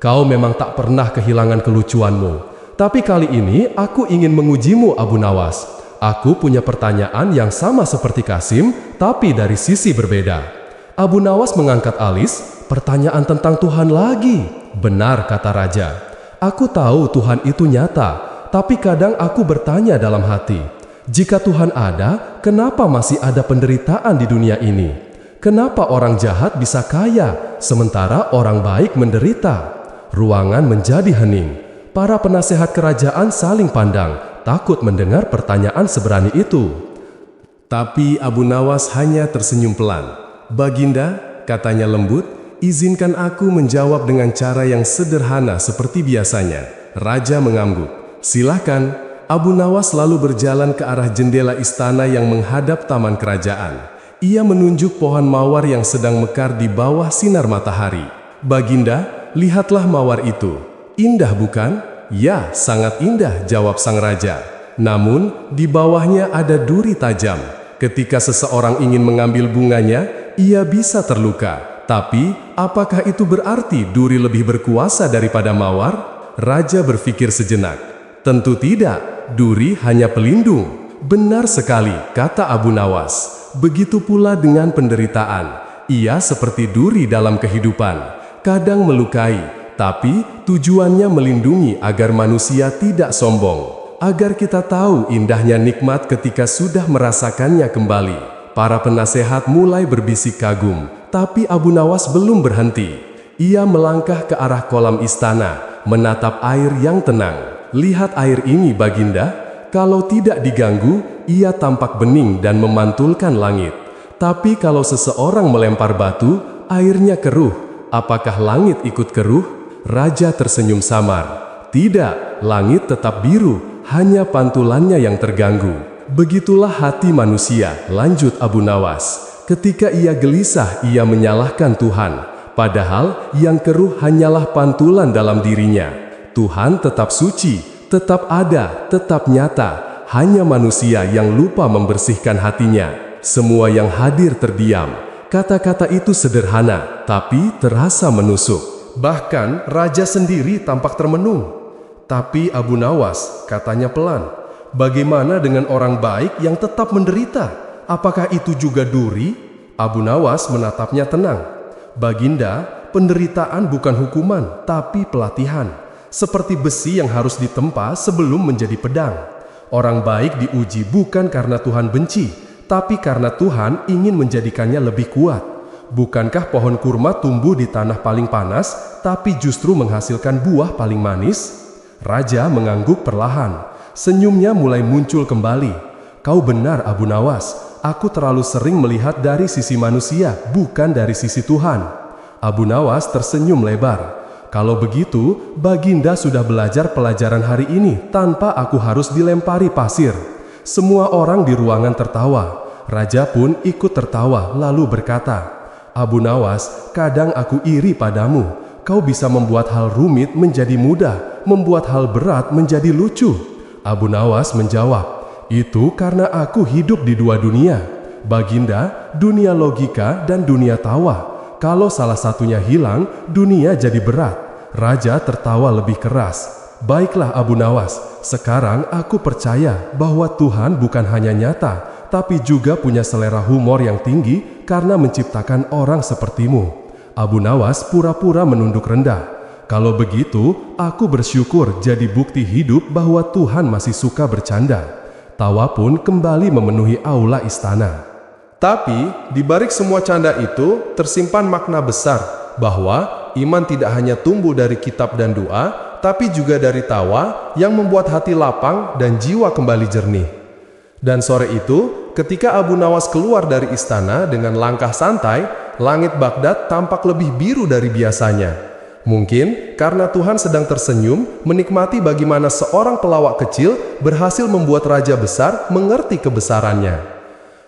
"Kau memang tak pernah kehilangan kelucuanmu. Tapi kali ini aku ingin mengujimu, Abu Nawas. Aku punya pertanyaan yang sama seperti Kasim, tapi dari sisi berbeda." Abu Nawas mengangkat alis. "Pertanyaan tentang Tuhan lagi?" "Benar," kata raja. "Aku tahu Tuhan itu nyata, tapi kadang aku bertanya dalam hati, jika Tuhan ada, kenapa masih ada penderitaan di dunia ini? Kenapa orang jahat bisa kaya, sementara orang baik menderita?" Ruangan menjadi hening. Para penasehat kerajaan saling pandang, takut mendengar pertanyaan seberani itu. Tapi Abu Nawas hanya tersenyum pelan. "Baginda," katanya lembut, "izinkan aku menjawab dengan cara yang sederhana seperti biasanya." Raja mengangguk. "Silakan." Abu Nawas lalu berjalan ke arah jendela istana yang menghadap taman kerajaan. Ia menunjuk pohon mawar yang sedang mekar di bawah sinar matahari. "Baginda, lihatlah mawar itu. Indah bukan?" "Ya, sangat indah," jawab sang raja. "Namun, di bawahnya ada duri tajam. Ketika seseorang ingin mengambil bunganya, ia bisa terluka. Tapi, apakah itu berarti duri lebih berkuasa daripada mawar?" Raja berpikir sejenak. "Tentu tidak, duri hanya pelindung." "Benar sekali," kata Abu Nawas. "Begitu pula dengan penderitaan. Ia seperti duri dalam kehidupan. Kadang melukai, tapi tujuannya melindungi agar manusia tidak sombong. Agar kita tahu indahnya nikmat ketika sudah merasakannya kembali." Para penasehat mulai berbisik kagum, tapi Abu Nawas belum berhenti. Ia melangkah ke arah kolam istana, menatap air yang tenang. "Lihat air ini, Baginda. Kalau tidak diganggu, ia tampak bening dan memantulkan langit. Tapi kalau seseorang melempar batu, airnya keruh. Apakah langit ikut keruh?" Raja tersenyum samar. "Tidak, langit tetap biru, hanya pantulannya yang terganggu." "Begitulah hati manusia," lanjut Abu Nawas. "Ketika ia gelisah, ia menyalahkan Tuhan. Padahal yang keruh hanyalah pantulan dalam dirinya. Tuhan tetap suci, tetap ada, tetap nyata. Hanya manusia yang lupa membersihkan hatinya. Semua yang hadir terdiam." Kata-kata itu sederhana, tapi terasa menusuk. Bahkan raja sendiri tampak termenung. "Tapi Abu Nawas," katanya pelan, "bagaimana dengan orang baik yang tetap menderita? Apakah itu juga duri?" Abu Nawas menatapnya tenang. "Baginda, penderitaan bukan hukuman, tapi pelatihan. Seperti besi yang harus ditempa sebelum menjadi pedang. Orang baik diuji bukan karena Tuhan benci, tapi karena Tuhan ingin menjadikannya lebih kuat. Bukankah pohon kurma tumbuh di tanah paling panas, tapi justru menghasilkan buah paling manis?" Raja mengangguk perlahan. Senyumnya mulai muncul kembali. Kau benar, Abu Nawas. Aku terlalu sering melihat dari sisi manusia, bukan dari sisi Tuhan. Abu Nawas tersenyum lebar. Kalau begitu, Baginda sudah belajar pelajaran hari ini tanpa aku harus dilempari pasir. Semua orang di ruangan tertawa. Raja pun ikut tertawa lalu berkata, Abu Nawas, kadang aku iri padamu. Kau bisa membuat hal rumit menjadi mudah, membuat hal berat menjadi lucu. Abu Nawas menjawab, itu karena aku hidup di dua dunia. Baginda, dunia logika dan dunia tawa. Kalau salah satunya hilang, dunia jadi berat. Raja tertawa lebih keras. Baiklah Abu Nawas, sekarang aku percaya bahwa Tuhan bukan hanya nyata, tapi juga punya selera humor yang tinggi karena menciptakan orang sepertimu. Abu Nawas pura-pura menunduk rendah. Kalau begitu, aku bersyukur jadi bukti hidup bahwa Tuhan masih suka bercanda. Tawa pun kembali memenuhi aula istana. Tapi, di balik semua canda itu, tersimpan makna besar, bahwa iman tidak hanya tumbuh dari kitab dan doa, tapi juga dari tawa yang membuat hati lapang dan jiwa kembali jernih. Dan sore itu, ketika Abu Nawas keluar dari istana dengan langkah santai, langit Baghdad tampak lebih biru dari biasanya. Mungkin karena Tuhan sedang tersenyum menikmati bagaimana seorang pelawak kecil berhasil membuat raja besar mengerti kebesarannya.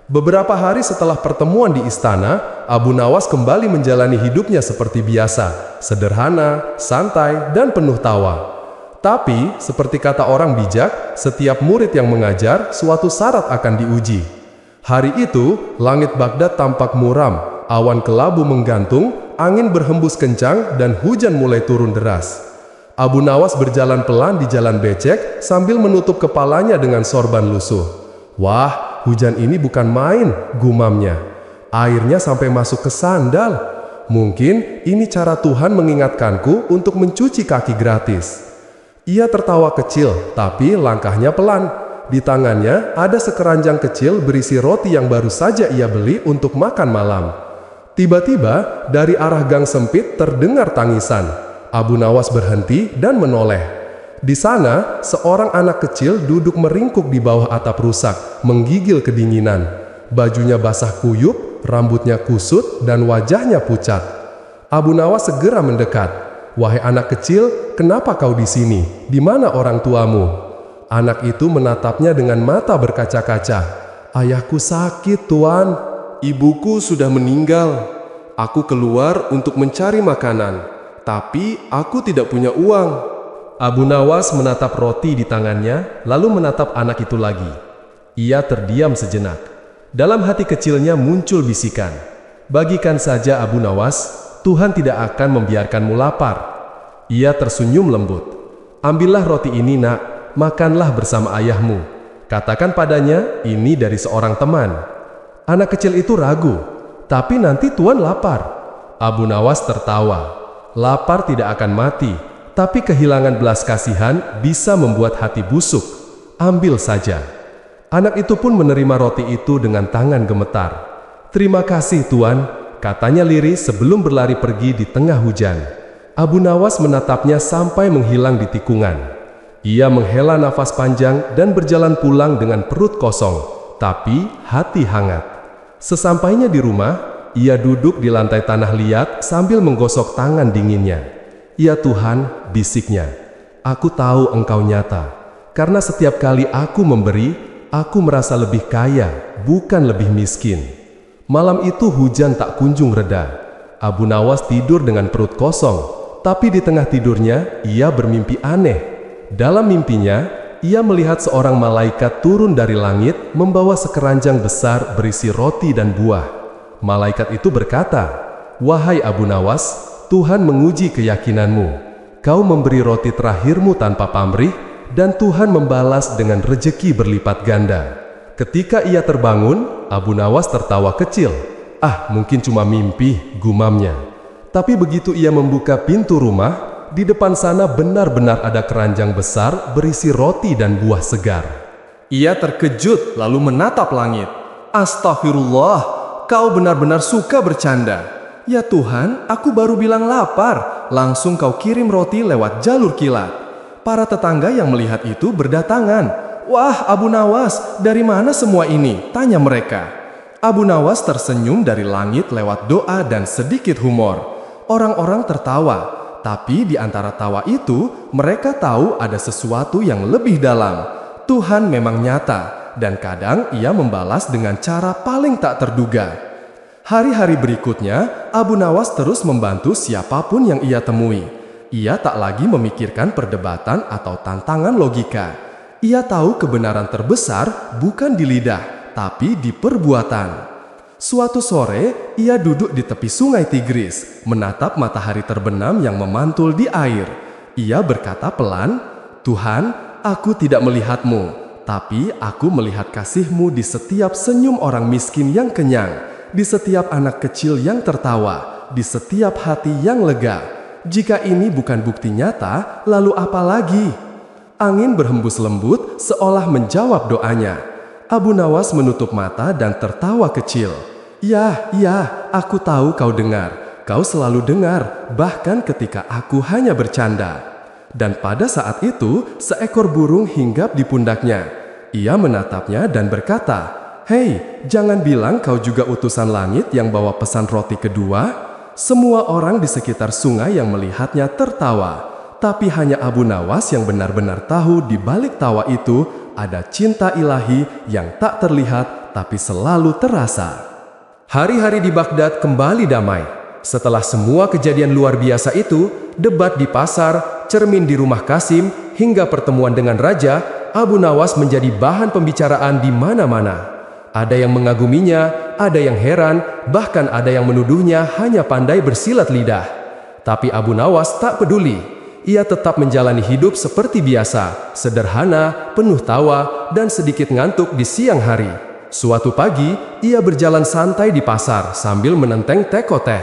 Beberapa hari setelah pertemuan di istana, Abu Nawas kembali menjalani hidupnya seperti biasa, sederhana, santai, dan penuh tawa. Tapi, seperti kata orang bijak, setiap murid yang mengajar, suatu syarat akan diuji. Hari itu, langit Baghdad tampak muram, awan kelabu menggantung, angin berhembus kencang dan hujan mulai turun deras. Abu Nawas berjalan pelan di jalan becek sambil menutup kepalanya dengan sorban lusuh. Wah, hujan ini bukan main, gumamnya. Airnya sampai masuk ke sandal. Mungkin ini cara Tuhan mengingatkanku untuk mencuci kaki gratis. Ia tertawa kecil, tapi langkahnya pelan. Di tangannya ada sekeranjang kecil berisi roti yang baru saja ia beli untuk makan malam. Tiba-tiba, dari arah gang sempit terdengar tangisan. Abu Nawas berhenti dan menoleh. Di sana, seorang anak kecil duduk meringkuk di bawah atap rusak, menggigil kedinginan. Bajunya basah kuyup, rambutnya kusut, dan wajahnya pucat. Abu Nawas segera mendekat. Wahai anak kecil, kenapa kau di sini? Di mana orang tuamu? Anak itu menatapnya dengan mata berkaca-kaca. Ayahku sakit, Tuan. Ibuku sudah meninggal. Aku keluar untuk mencari makanan, tapi aku tidak punya uang. Abu Nawas menatap roti di tangannya, lalu menatap anak itu lagi. Ia terdiam sejenak. Dalam hati kecilnya muncul bisikan. Bagikan saja Abu Nawas, Tuhan tidak akan membiarkanmu lapar. Ia tersenyum lembut. Ambillah roti ini nak, makanlah bersama ayahmu. Katakan padanya, ini dari seorang teman. Anak kecil itu ragu, tapi nanti Tuan lapar. Abu Nawas tertawa. Lapar tidak akan mati, tapi kehilangan belas kasihan bisa membuat hati busuk. Ambil saja. Anak itu pun menerima roti itu dengan tangan gemetar. Terima kasih Tuan, katanya lirih sebelum berlari pergi di tengah hujan. Abu Nawas menatapnya sampai menghilang di tikungan. Ia menghela nafas panjang dan berjalan pulang dengan perut kosong, tapi hati hangat. Sesampainya di rumah, ia duduk di lantai tanah liat sambil menggosok tangan dinginnya. Ya Tuhan, bisiknya, aku tahu Engkau nyata. Karena setiap kali aku memberi, aku merasa lebih kaya, bukan lebih miskin. Malam itu hujan tak kunjung reda. Abu Nawas tidur dengan perut kosong, tapi di tengah tidurnya, ia bermimpi aneh. Dalam mimpinya, ia melihat seorang malaikat turun dari langit membawa sekeranjang besar berisi roti dan buah. Malaikat itu berkata, "Wahai Abu Nawas, Tuhan menguji keyakinanmu. Kau memberi roti terakhirmu tanpa pamrih, dan Tuhan membalas dengan rejeki berlipat ganda." Ketika ia terbangun, Abu Nawas tertawa kecil. "Ah, mungkin cuma mimpi," gumamnya. Tapi begitu ia membuka pintu rumah, di depan sana benar-benar ada keranjang besar berisi roti dan buah segar. Ia terkejut lalu menatap langit. Astagfirullah, kau benar-benar suka bercanda. Ya Tuhan, aku baru bilang lapar, langsung kau kirim roti lewat jalur kilat. Para tetangga yang melihat itu berdatangan. "Wah, Abu Nawas, dari mana semua ini?" tanya mereka. Abu Nawas tersenyum dari langit lewat doa dan sedikit humor. Orang-orang tertawa, tapi di antara tawa itu, mereka tahu ada sesuatu yang lebih dalam. Tuhan memang nyata, dan kadang Ia membalas dengan cara paling tak terduga. Hari-hari berikutnya, Abu Nawas terus membantu siapapun yang ia temui. Ia tak lagi memikirkan perdebatan atau tantangan logika. Ia tahu kebenaran terbesar bukan di lidah, tapi di perbuatan. Suatu sore, ia duduk di tepi sungai Tigris, menatap matahari terbenam yang memantul di air. Ia berkata pelan, "Tuhan, aku tidak melihatmu, tapi aku melihat kasih-Mu di setiap senyum orang miskin yang kenyang, di setiap anak kecil yang tertawa, di setiap hati yang lega. Jika ini bukan bukti nyata, lalu apa lagi?" Angin berhembus lembut seolah menjawab doanya. Abu Nawas menutup mata dan tertawa kecil. Ya, aku tahu kau dengar. Kau selalu dengar, bahkan ketika aku hanya bercanda." Dan pada saat itu, seekor burung hinggap di pundaknya. Ia menatapnya dan berkata, "Hei, jangan bilang kau juga utusan langit yang bawa pesan roti kedua." Semua orang di sekitar sungai yang melihatnya tertawa. Tapi hanya Abu Nawas yang benar-benar tahu di balik tawa itu ada cinta ilahi yang tak terlihat tapi selalu terasa. Hari-hari di Baghdad kembali damai. Setelah semua kejadian luar biasa itu, debat di pasar, cermin di rumah Qasim, hingga pertemuan dengan raja, Abu Nawas menjadi bahan pembicaraan di mana-mana. Ada yang mengaguminya, ada yang heran, bahkan ada yang menuduhnya hanya pandai bersilat lidah. Tapi Abu Nawas tak peduli. Ia tetap menjalani hidup seperti biasa, sederhana, penuh tawa, dan sedikit ngantuk di siang hari. Suatu pagi, ia berjalan santai di pasar sambil menenteng teko teh.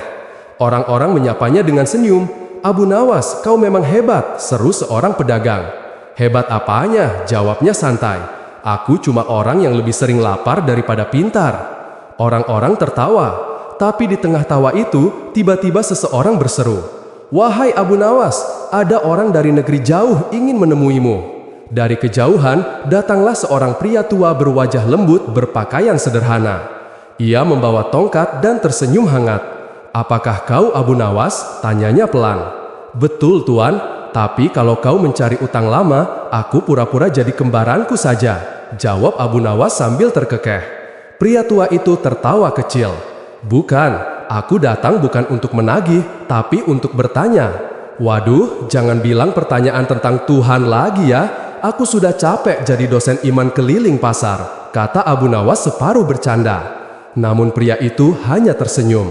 Orang-orang menyapanya dengan senyum. "Abu Nawas, kau memang hebat," seru seorang pedagang. "Hebat apanya?" jawabnya santai. "Aku cuma orang yang lebih sering lapar daripada pintar." Orang-orang tertawa, tapi di tengah tawa itu, tiba-tiba seseorang berseru, "Wahai Abu Nawas, ada orang dari negeri jauh ingin menemuimu." Dari kejauhan, datanglah seorang pria tua berwajah lembut berpakaian sederhana. Ia membawa tongkat dan tersenyum hangat. "Apakah kau Abu Nawas?" tanyanya pelan. "Betul Tuan, tapi kalau kau mencari utang lama, aku pura-pura jadi kembaranku saja," jawab Abu Nawas sambil terkekeh. Pria tua itu tertawa kecil. "Bukan, aku datang bukan untuk menagih, tapi untuk bertanya." "Waduh, jangan bilang pertanyaan tentang Tuhan lagi ya. Aku sudah capek jadi dosen iman keliling pasar," kata Abu Nawas separuh bercanda. Namun pria itu hanya tersenyum.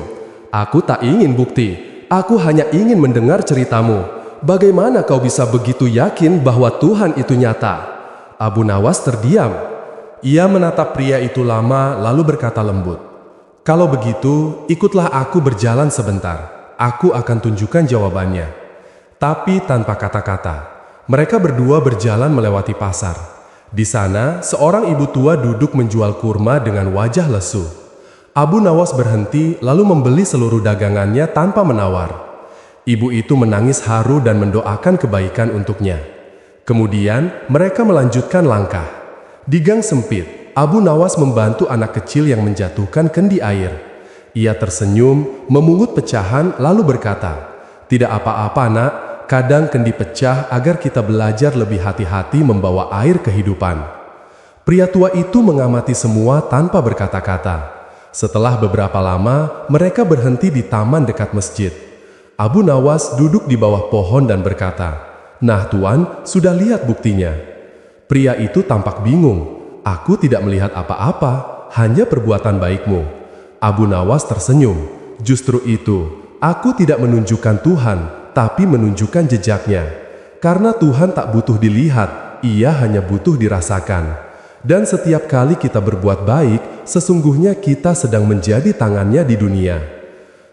"Aku tak ingin bukti, aku hanya ingin mendengar ceritamu. Bagaimana kau bisa begitu yakin bahwa Tuhan itu nyata?" Abu Nawas terdiam. Ia menatap pria itu lama lalu berkata lembut, "Kalau begitu, ikutlah aku berjalan sebentar. Aku akan tunjukkan jawabannya." Tapi tanpa kata-kata, mereka berdua berjalan melewati pasar. Di sana, seorang ibu tua duduk menjual kurma dengan wajah lesu. Abu Nawas berhenti lalu membeli seluruh dagangannya tanpa menawar. Ibu itu menangis haru dan mendoakan kebaikan untuknya. Kemudian, mereka melanjutkan langkah. Di gang sempit, Abu Nawas membantu anak kecil yang menjatuhkan kendi air. Ia tersenyum, memungut pecahan lalu berkata, "Tidak apa-apa nak, kadang kendi pecah agar kita belajar lebih hati-hati membawa air kehidupan." Pria tua itu mengamati semua tanpa berkata-kata. Setelah beberapa lama, mereka berhenti di taman dekat masjid. Abu Nawas duduk di bawah pohon dan berkata, "Nah Tuan, sudah lihat buktinya." Pria itu tampak bingung. "Aku tidak melihat apa-apa, hanya perbuatan baikmu." Abu Nawas tersenyum. "Justru itu, aku tidak menunjukkan Tuhan, tapi menunjukkan jejaknya. Karena Tuhan tak butuh dilihat, Ia hanya butuh dirasakan. Dan setiap kali kita berbuat baik, sesungguhnya kita sedang menjadi tangannya di dunia."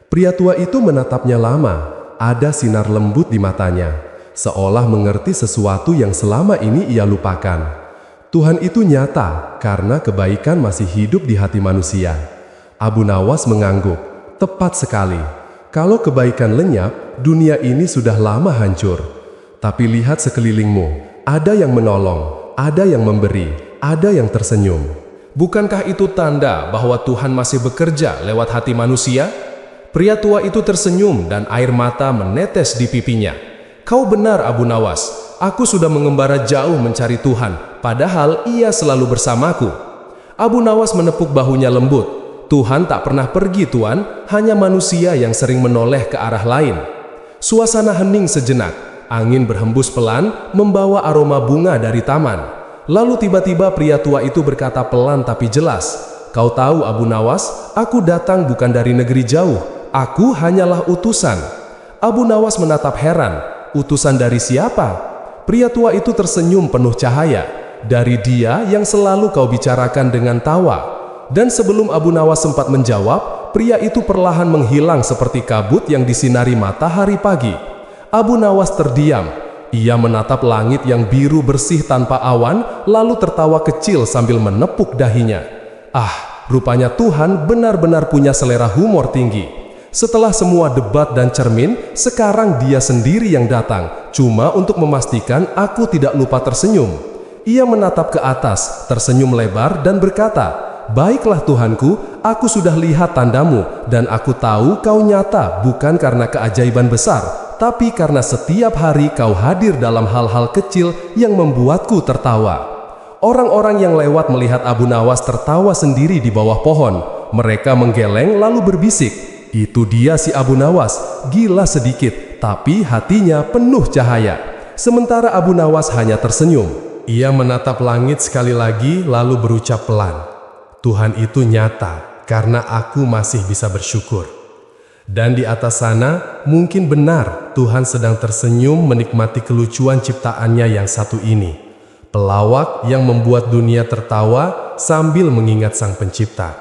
Pria tua itu menatapnya lama. Ada sinar lembut di matanya, seolah mengerti sesuatu yang selama ini ia lupakan. Tuhan itu nyata karena kebaikan masih hidup di hati manusia. Abu Nawas mengangguk. Tepat sekali. Kalau kebaikan lenyap, dunia ini sudah lama hancur. Tapi lihat sekelilingmu, ada yang menolong, ada yang memberi, ada yang tersenyum. Bukankah itu tanda bahwa Tuhan masih bekerja lewat hati manusia? Pria tua itu tersenyum dan air mata menetes di pipinya. Kau benar, Abu Nawas. Aku sudah mengembara jauh mencari Tuhan, padahal Ia selalu bersamaku. Abu Nawas menepuk bahunya lembut. Tuhan tak pernah pergi, Tuan, hanya manusia yang sering menoleh ke arah lain. Suasana hening sejenak. Angin berhembus pelan, membawa aroma bunga dari taman. Lalu tiba-tiba pria tua itu berkata pelan tapi jelas, "Kau tahu, Abu Nawas, aku datang bukan dari negeri jauh. Aku hanyalah utusan." Abu Nawas menatap heran. Utusan dari siapa? Pria tua itu tersenyum penuh cahaya. Dari Dia yang selalu kau bicarakan dengan tawa. Dan sebelum Abu Nawas sempat menjawab, pria itu perlahan menghilang seperti kabut yang disinari matahari pagi. Abu Nawas terdiam. Ia menatap langit yang biru bersih tanpa awan, lalu tertawa kecil sambil menepuk dahinya. Rupanya Tuhan benar-benar punya selera humor tinggi. Setelah semua debat dan cermin, sekarang Dia sendiri yang datang, cuma untuk memastikan aku tidak lupa tersenyum. Ia menatap ke atas, tersenyum lebar dan berkata, "Baiklah Tuhanku, aku sudah lihat tandamu, dan aku tahu kau nyata bukan karena keajaiban besar, tapi karena setiap hari kau hadir dalam hal-hal kecil yang membuatku tertawa." Orang-orang yang lewat melihat Abu Nawas tertawa sendiri di bawah pohon. Mereka menggeleng lalu berbisik, "Itu dia si Abu Nawas, gila sedikit, tapi hatinya penuh cahaya." Sementara Abu Nawas hanya tersenyum. Ia menatap langit sekali lagi lalu berucap pelan, "Tuhan itu nyata, karena aku masih bisa bersyukur." Dan di atas sana, mungkin benar Tuhan sedang tersenyum menikmati kelucuan ciptaannya yang satu ini. Pelawak yang membuat dunia tertawa sambil mengingat Sang Pencipta.